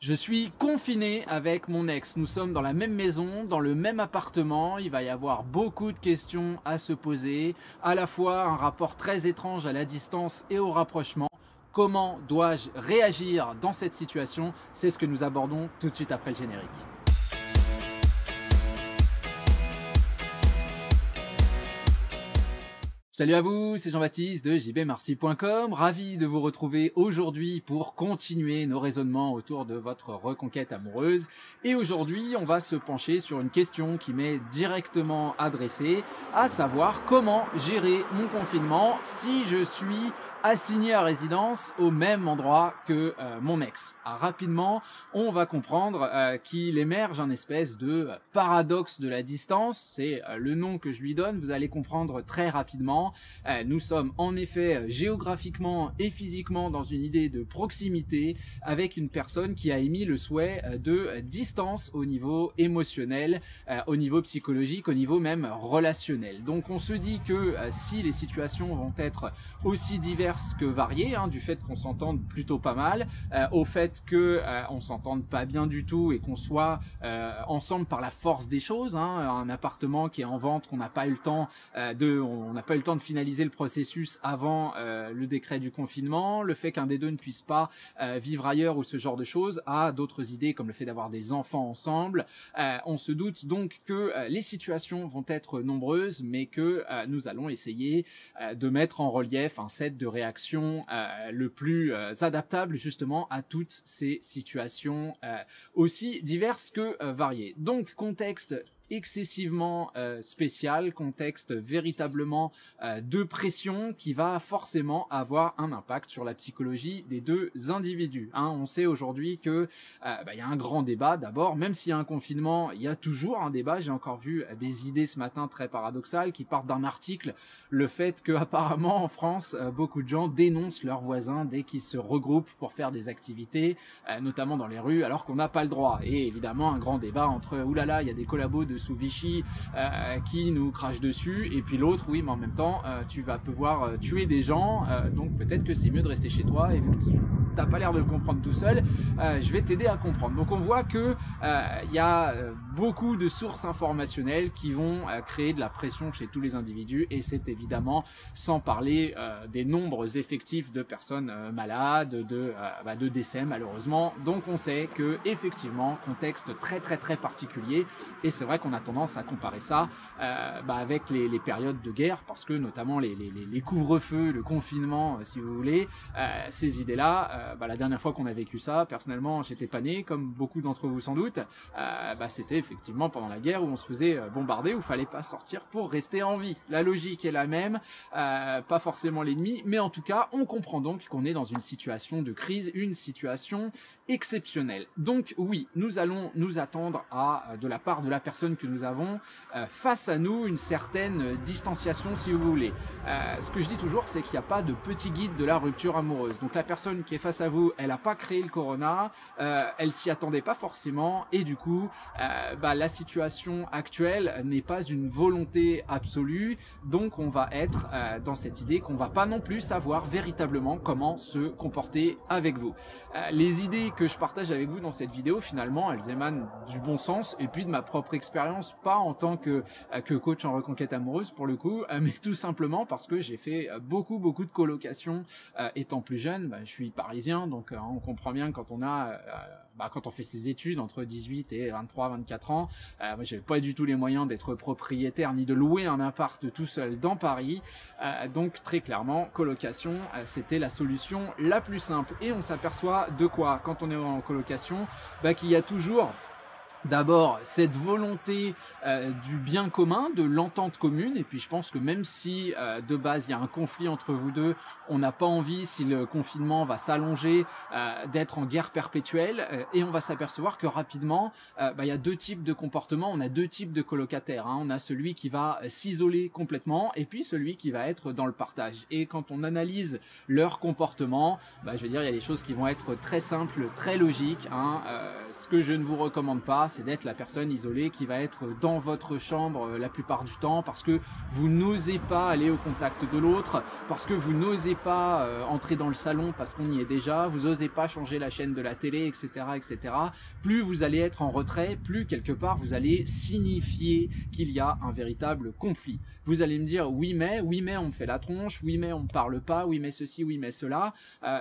Je suis confiné avec mon ex. Nous sommes dans la même maison, dans le même appartement. Il va y avoir beaucoup de questions à se poser. À la fois un rapport très étrange à la distance et au rapprochement. Comment dois-je réagir dans cette situation? C'est ce que nous abordons tout de suite après le générique. Salut à vous, c'est Jean-Baptiste de jbmarcy.com, ravi de vous retrouver aujourd'hui pour continuer nos raisonnements autour de votre reconquête amoureuse. Et aujourd'hui, on va se pencher sur une question qui m'est directement adressée, à savoir comment gérer mon confinement si je suis assigné à résidence au même endroit que mon ex. Rapidement, on va comprendre qu'il émerge un espèce de paradoxe de la distance, c'est le nom que je lui donne, vous allez comprendre très rapidement. Nous sommes en effet géographiquement et physiquement dans une idée de proximité avec une personne qui a émis le souhait de distance au niveau émotionnel, au niveau psychologique, au niveau même relationnel. Donc on se dit que si les situations vont être aussi diverses que variées, du fait qu'on s'entende plutôt pas mal, au fait que on s'entende pas bien du tout et qu'on soit ensemble par la force des choses, un appartement qui est en vente, qu'on n'a pas eu le temps de finaliser le processus avant le décret du confinement, le fait qu'un des deux ne puisse pas vivre ailleurs ou ce genre de choses, à d'autres idées comme le fait d'avoir des enfants ensemble. On se doute donc que les situations vont être nombreuses, mais que nous allons essayer de mettre en relief un set de réactions le plus adaptable justement à toutes ces situations aussi diverses que variées. Donc contexte excessivement spécial, contexte véritablement de pression qui va forcément avoir un impact sur la psychologie des deux individus. On sait aujourd'hui que y a un grand débat d'abord, même s'il y a un confinement, il y a toujours un débat. J'ai encore vu des idées ce matin très paradoxales qui partent d'un article, le fait que apparemment en France, beaucoup de gens dénoncent leurs voisins dès qu'ils se regroupent pour faire des activités, notamment dans les rues, alors qu'on n'a pas le droit. Et évidemment un grand débat entre oulala, il y a des collabos de sous Vichy qui nous crachent dessus, et puis l'autre, oui, mais en même temps tu vas pouvoir tuer des gens, donc peut-être que c'est mieux de rester chez toi, et vu que t'as pas l'air de le comprendre tout seul, je vais t'aider à comprendre. Donc on voit que il y a beaucoup de sources informationnelles qui vont créer de la pression chez tous les individus, et c'est évidemment sans parler des nombres effectifs de personnes malades, de décès malheureusement. Donc on sait que effectivement contexte très particulier, et c'est vrai qu'on a tendance à comparer ça avec les périodes de guerre, parce que notamment les couvre-feux, le confinement, si vous voulez, ces idées-là, la dernière fois qu'on a vécu ça, personnellement j'étais pas né, comme beaucoup d'entre vous sans doute, c'était effectivement pendant la guerre où on se faisait bombarder, où il fallait pas sortir pour rester en vie. La logique est la même, pas forcément l'ennemi, mais en tout cas on comprend donc qu'on est dans une situation de crise, une situation exceptionnelle. Donc oui, nous allons nous attendre à, de la part de la personne que nous avons face à nous, une certaine distanciation, si vous voulez. Ce que je dis toujours, c'est qu'il n'y a pas de petit guide de la rupture amoureuse. Donc la personne qui est face à vous, elle n'a pas créé le corona, elle s'y attendait pas forcément, et du coup la situation actuelle n'est pas une volonté absolue. Donc on va être dans cette idée qu'on va pas non plus savoir véritablement comment se comporter avec vous. Les idées que je partage avec vous dans cette vidéo, finalement, elles émanent du bon sens et puis de ma propre expérience, pas en tant que coach en reconquête amoureuse pour le coup, mais tout simplement parce que j'ai fait beaucoup de colocations étant plus jeune. Je suis parisien, donc on comprend bien quand on a quand on fait ses études entre 18 et 23-24 ans, moi j'avais pas du tout les moyens d'être propriétaire ni de louer un appart tout seul dans Paris, donc très clairement colocation c'était la solution la plus simple. Et on s'aperçoit de quoi quand on est en colocation, qu'il y a toujours d'abord cette volonté du bien commun, de l'entente commune, et puis je pense que même si de base il y a un conflit entre vous deux, on n'a pas envie, si le confinement va s'allonger, d'être en guerre perpétuelle, et on va s'apercevoir que rapidement il y a deux types de comportements, on a deux types de colocataires, on a celui qui va s'isoler complètement et puis celui qui va être dans le partage. Et quand on analyse leur comportement, je veux dire, il y a des choses qui vont être très simples, très logiques, ce que je ne vous recommande pas, c'est d'être la personne isolée qui va être dans votre chambre la plupart du temps parce que vous n'osez pas aller au contact de l'autre, parce que vous n'osez pas entrer dans le salon parce qu'on y est déjà, vous n'osez pas changer la chaîne de la télé, etc., etc. Plus vous allez être en retrait, plus quelque part vous allez signifier qu'il y a un véritable conflit. Vous allez me dire oui mais on me fait la tronche, oui mais on me parle pas, oui mais ceci, oui mais cela.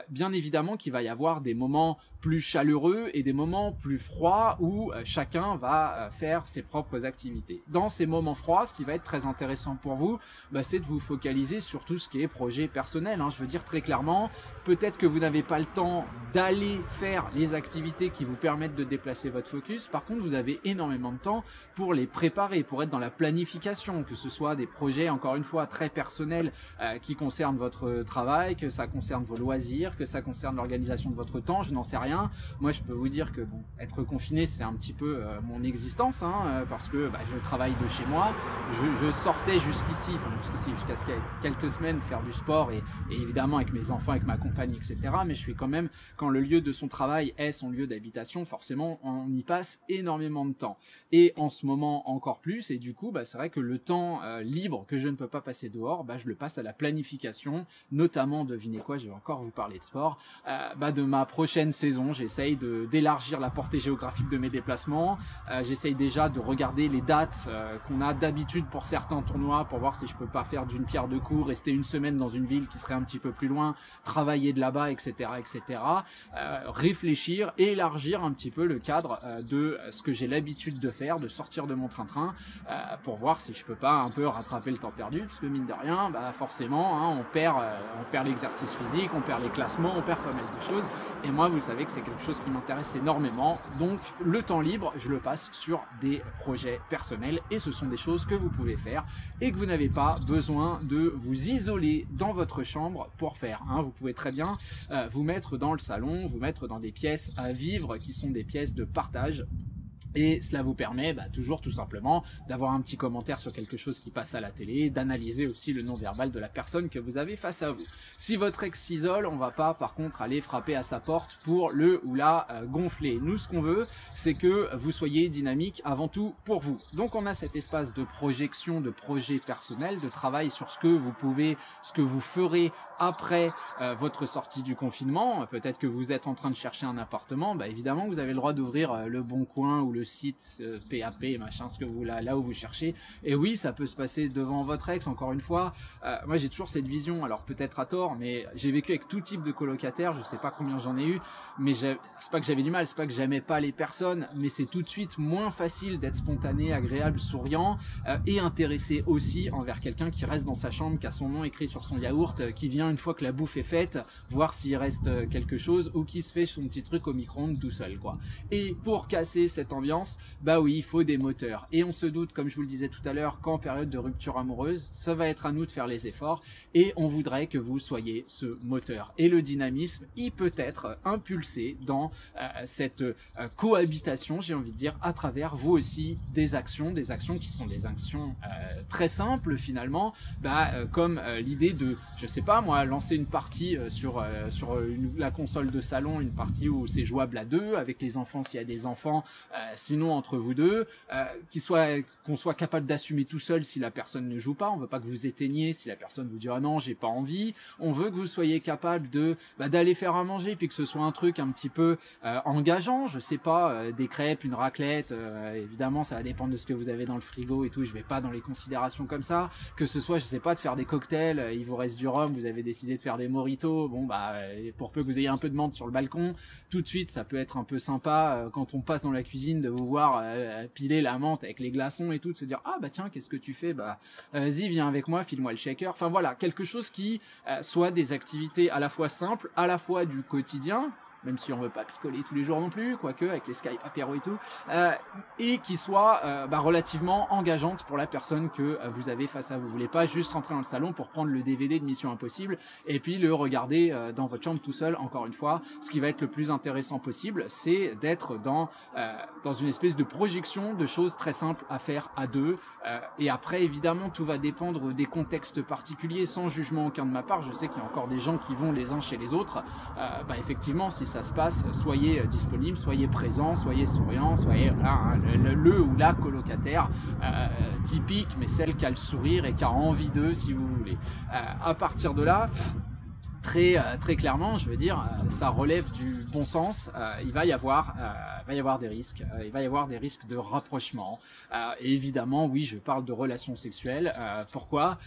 Bien évidemment qu'il va y avoir des moments plus chaleureux et des moments plus froids où chacun va faire ses propres activités. Dans ces moments froids, ce qui va être très intéressant pour vous, c'est de vous focaliser sur tout ce qui est projet personnel. Je veux dire très clairement, peut-être que vous n'avez pas le temps d'aller faire les activités qui vous permettent de déplacer votre focus. Par contre, vous avez énormément de temps pour les préparer, pour être dans la planification, que ce soit des projets, encore une fois, très personnels qui concernent votre travail, que ça concerne vos loisirs, que ça concerne l'organisation de votre temps, je n'en sais rien. Moi, je peux vous dire que être confiné, c'est un petit peu mon existence, parce que je travaille de chez moi. Je sortais jusqu'ici, jusqu'à ce qu'il y ait quelques semaines, faire du sport et évidemment avec mes enfants, avec ma compagne, etc. Mais je suis quand même, quand le lieu de son travail est son lieu d'habitation, forcément, on y passe énormément de temps. Et en ce moment, encore plus. Et du coup, c'est vrai que le temps libre que je ne peux pas passer dehors, je le passe à la planification, notamment, devinez quoi, je vais encore vous parler de sport, de ma prochaine saison. J'essaye d'élargir la portée géographique de mes déplacements. J'essaye déjà de regarder les dates qu'on a d'habitude pour certains tournois pour voir si je peux pas faire d'une pierre deux coups, rester une semaine dans une ville qui serait un petit peu plus loin, travailler de là-bas, etc., etc. Réfléchir et élargir un petit peu le cadre de ce que j'ai l'habitude de faire, de sortir de mon train-train pour voir si je peux pas un peu rattraper le temps perdu, parce que mine de rien, forcément, on perd l'exercice physique, on perd les classements, on perd pas mal de choses. Et moi, vous savez que c'est quelque chose qui m'intéresse énormément. Donc, le temps libre, je le passe sur des projets personnels et ce sont des choses que vous pouvez faire et que vous n'avez pas besoin de vous isoler dans votre chambre pour faire. Vous pouvez très bien vous mettre dans le salon, vous mettre dans des pièces à vivre qui sont des pièces de partage. Et cela vous permet toujours tout simplement d'avoir un petit commentaire sur quelque chose qui passe à la télé, d'analyser aussi le non-verbal de la personne que vous avez face à vous. Si votre ex s'isole, on va pas par contre aller frapper à sa porte pour le ou la gonfler. Nous, ce qu'on veut, c'est que vous soyez dynamique avant tout pour vous. Donc on a cet espace de projection, de projet personnel, de travail sur ce que vous pouvez, ce que vous ferez après votre sortie du confinement. Peut-être que vous êtes en train de chercher un appartement, évidemment vous avez le droit d'ouvrir le Bon Coin ou le site PAP, machin, ce que vous là où vous cherchez. Et oui, ça peut se passer devant votre ex. Encore une fois, moi j'ai toujours cette vision, alors peut-être à tort, mais j'ai vécu avec tout type de colocataires, je sais pas combien j'en ai eu, mais c'est pas que j'avais du mal, c'est pas que j'aimais pas les personnes, mais c'est tout de suite moins facile d'être spontané, agréable, souriant et intéressé aussi envers quelqu'un qui reste dans sa chambre, qui a son nom écrit sur son yaourt, qui vient une fois que la bouffe est faite, voir s'il reste quelque chose, ou qui se fait son petit truc au micro-ondes tout seul, quoi. Et pour casser cette ambiance, oui, il faut des moteurs. Et on se doute, comme je vous le disais tout à l'heure, qu'en période de rupture amoureuse, ça va être à nous de faire les efforts, et on voudrait que vous soyez ce moteur. Et le dynamisme, il peut être impulsé dans cette cohabitation, j'ai envie de dire, à travers vous aussi des actions qui sont des actions très simples finalement, comme l'idée de, je sais pas moi, lancer une partie sur la console de salon, une partie où c'est jouable à deux, avec les enfants s'il y a des enfants, sinon entre vous deux, qu'on soit capable d'assumer tout seul si la personne ne joue pas. On veut pas que vous éteigniez si la personne vous dit ah non j'ai pas envie. On veut que vous soyez capable de d'aller faire à manger, puis que ce soit un truc un petit peu engageant, je sais pas, des crêpes, une raclette, évidemment ça va dépendre de ce que vous avez dans le frigo et tout, je vais pas dans les considérations comme ça, que ce soit je sais pas de faire des cocktails, il vous reste du rhum, vous avez décidé de faire des mojitos, pour peu que vous ayez un peu de menthe sur le balcon, tout de suite ça peut être un peu sympa quand on passe dans la cuisine de vous voir piler la menthe avec les glaçons et tout, de se dire ah tiens qu'est-ce que tu fais, vas-y viens avec moi, file-moi le shaker, enfin voilà, quelque chose qui soit des activités à la fois simples, à la fois du quotidien, même si on veut pas picoler tous les jours non plus, quoique avec les Skype apéro et tout, et qui soit relativement engageante pour la personne que vous avez face à vous. Vous voulez pas juste rentrer dans le salon pour prendre le DVD de Mission Impossible et puis le regarder dans votre chambre tout seul. Encore une fois, ce qui va être le plus intéressant possible, c'est d'être dans une espèce de projection de choses très simples à faire à deux. Et après, évidemment, tout va dépendre des contextes particuliers, sans jugement aucun de ma part. Je sais qu'il y a encore des gens qui vont les uns chez les autres. Effectivement, si ça se passe, soyez disponible, soyez présent, soyez souriant, soyez voilà, hein, le ou la colocataire typique, mais celle qui a le sourire et qui a envie d'eux, si vous voulez. À partir de là, très clairement, je veux dire, ça relève du bon sens. Il va y avoir des risques. Il va y avoir des risques de rapprochement. Et évidemment, oui, je parle de relations sexuelles. Pourquoi ?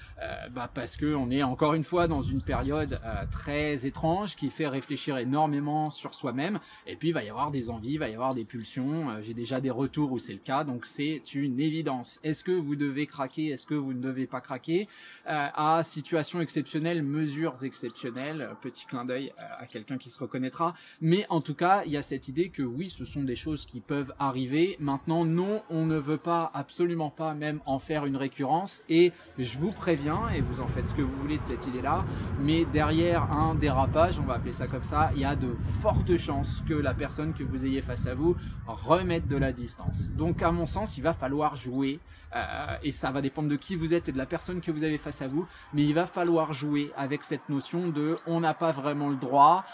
Parce que on est encore une fois dans une période très étrange qui fait réfléchir énormément sur soi-même. Et puis il va y avoir des envies, il va y avoir des pulsions. J'ai déjà des retours où c'est le cas, donc c'est une évidence. Est-ce que vous devez craquer ? Est-ce que vous ne devez pas craquer ? À situation exceptionnelle, mesures exceptionnelles. Petit clin d'œil à quelqu'un qui se reconnaîtra, mais en tout cas il y a cette idée que oui, ce sont des choses qui peuvent arriver. Maintenant non, on ne veut pas, absolument pas même en faire une récurrence, et je vous préviens, et vous en faites ce que vous voulez de cette idée là, mais derrière un dérapage, on va appeler ça comme ça, il y a de fortes chances que la personne que vous ayez face à vous remette de la distance. Donc à mon sens, il va falloir jouer, et ça va dépendre de qui vous êtes et de la personne que vous avez face à vous, mais il va falloir jouer avec cette notion de on n'a pas vraiment le droit,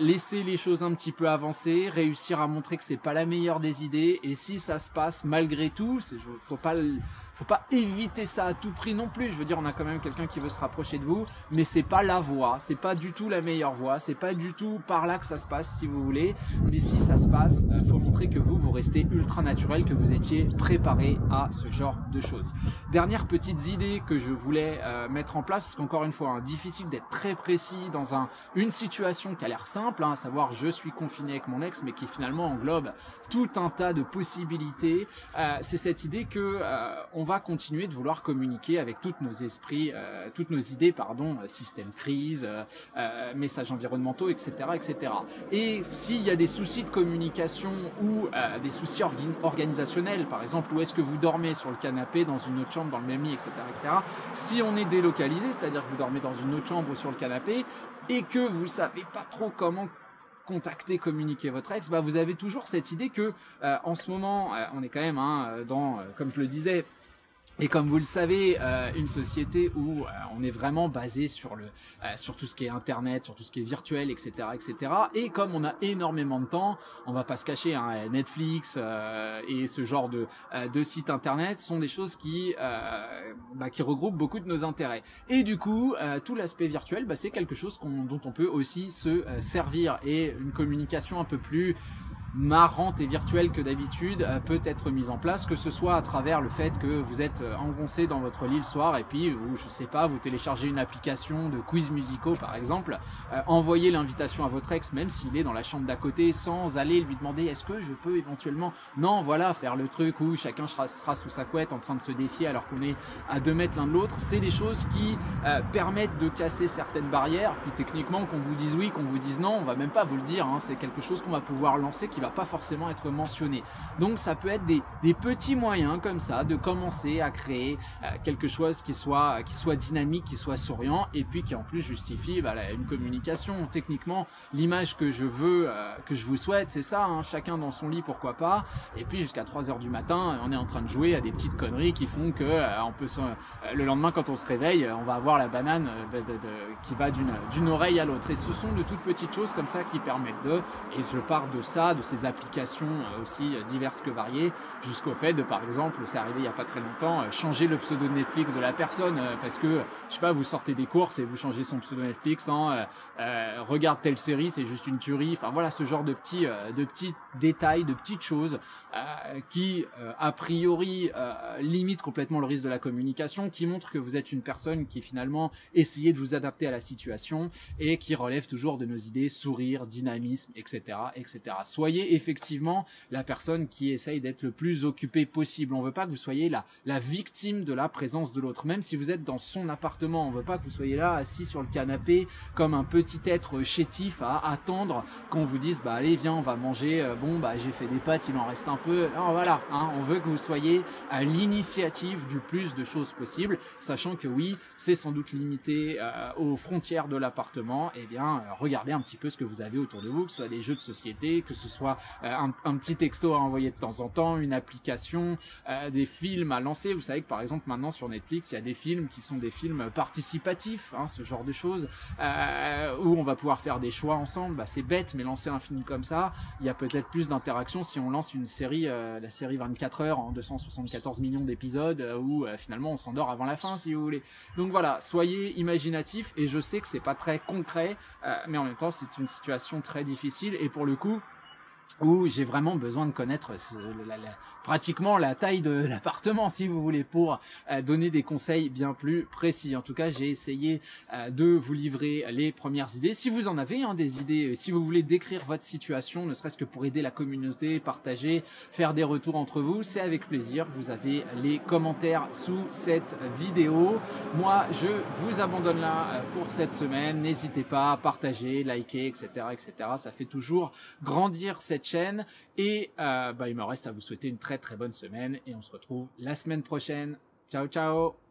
laisser les choses un petit peu avancer, réussir à montrer que c'est pas la meilleure des idées, et si ça se passe malgré tout, faut pas éviter ça à tout prix non plus. Je veux dire, on a quand même quelqu'un qui veut se rapprocher de vous, mais c'est pas la voie, c'est pas du tout la meilleure voie, c'est pas du tout par là que ça se passe si vous voulez, mais si ça se passe, faut montrer que vous restez ultra naturel, que vous étiez préparé à ce genre de choses. Dernière petite idée que je voulais mettre en place, parce qu'encore une fois, difficile d'être très précis dans une situation qui a l'air simple, à savoir je suis confiné avec mon ex, mais qui finalement englobe tout un tas de possibilités. C'est cette idée que on va continuer de vouloir communiquer avec toutes nos idées, système crise, messages environnementaux, etc., etc. Et s'il y a des soucis de communication ou des soucis organisationnels, par exemple, où est-ce que vous dormez sur le canapé, dans une autre chambre, dans le même lit, etc., etc. Si on est délocalisé, c'est-à-dire que vous dormez dans une autre chambre ou sur le canapé, et que vous savez pas trop comment contacter, communiquer votre ex, vous avez toujours cette idée que en ce moment, on est quand même dans, comme je le disais, et comme vous le savez, une société où on est vraiment basé sur tout ce qui est internet, sur tout ce qui est virtuel, etc., etc. Et comme on a énormément de temps, on va pas se cacher, Netflix et ce genre de sites internet sont des choses qui regroupent beaucoup de nos intérêts. Et du coup, tout l'aspect virtuel, c'est quelque chose dont on peut aussi se servir, et une communication un peu plus marrante et virtuelle que d'habitude peut être mise en place, que ce soit à travers le fait que vous êtes engoncé dans votre lit le soir et puis vous téléchargez une application de quiz musicaux par exemple, envoyez l'invitation à votre ex même s'il est dans la chambre d'à côté, sans aller lui demander est-ce que je peux éventuellement, non, voilà, faire le truc où chacun sera sous sa couette en train de se défier alors qu'on est à 2 mètres l'un de l'autre. C'est des choses qui permettent de casser certaines barrières, puis techniquement qu'on vous dise oui, qu'on vous dise non, on va même pas vous le dire, c'est quelque chose qu'on va pouvoir lancer qui va pas forcément être mentionné. Donc ça peut être des petits moyens comme ça de commencer à créer quelque chose qui soit dynamique, qui soit souriant, et puis qui en plus justifie une communication. Techniquement, l'image que je veux, que je vous souhaite, c'est ça, chacun dans son lit, pourquoi pas, et puis jusqu'à 3h du matin, on est en train de jouer à des petites conneries qui font que le lendemain quand on se réveille, on va avoir la banane qui va d'une oreille à l'autre. Et ce sont de toutes petites choses comme ça qui permettent et je pars de ça, de ces applications aussi diverses que variées, jusqu'au fait de, par exemple, c'est arrivé il y a pas très longtemps, changer le pseudo Netflix de la personne, parce que, je sais pas, vous sortez des courses et vous changez son pseudo Netflix en regarde telle série, c'est juste une tuerie. Enfin voilà, ce genre de petits détails, de petites choses qui, a priori, limitent complètement le risque de la communication, qui montrent que vous êtes une personne qui finalement essayez de vous adapter à la situation et qui relève toujours de nos idées, sourire, dynamisme, etc., etc. Soyez effectivement la personne qui essaye d'être le plus occupée possible. On veut pas que vous soyez la victime de la présence de l'autre. Même si vous êtes dans son appartement, on veut pas que vous soyez là, assis sur le canapé, comme un petit être chétif à attendre qu'on vous dise, allez, viens, on va manger, j'ai fait des pâtes, il en reste un peu. Non, voilà, on veut que vous soyez à l'initiative du plus de choses possibles, sachant que oui, c'est sans doute limité aux frontières de l'appartement. Eh bien, regardez un petit peu ce que vous avez autour de vous, que ce soit des jeux de société, que ce soit soit un petit texto à envoyer de temps en temps, une application, des films à lancer. Vous savez que par exemple maintenant sur Netflix, il y a des films qui sont des films participatifs, hein, ce genre de choses, où on va pouvoir faire des choix ensemble. Bah, c'est bête, mais lancer un film comme ça, il y a peut-être plus d'interaction si on lance une série, la série 24 heures en 274 millions d'épisodes, où finalement on s'endort avant la fin, si vous voulez. Donc voilà, soyez imaginatifs, et je sais que c'est pas très concret, mais en même temps c'est une situation très difficile, et pour le coup où j'ai vraiment besoin de connaître pratiquement la taille de l'appartement, si vous voulez, pour donner des conseils bien plus précis. En tout cas, j'ai essayé de vous livrer les premières idées. Si vous en avez des idées, si vous voulez décrire votre situation, ne serait-ce que pour aider la communauté, partager, faire des retours entre vous, c'est avec plaisir. Vous avez les commentaires sous cette vidéo. Moi, je vous abandonne là pour cette semaine. N'hésitez pas à partager, liker, etc., etc. Ça fait toujours grandir cette chaîne, et il me reste à vous souhaiter une très très bonne semaine, et on se retrouve la semaine prochaine. Ciao ciao.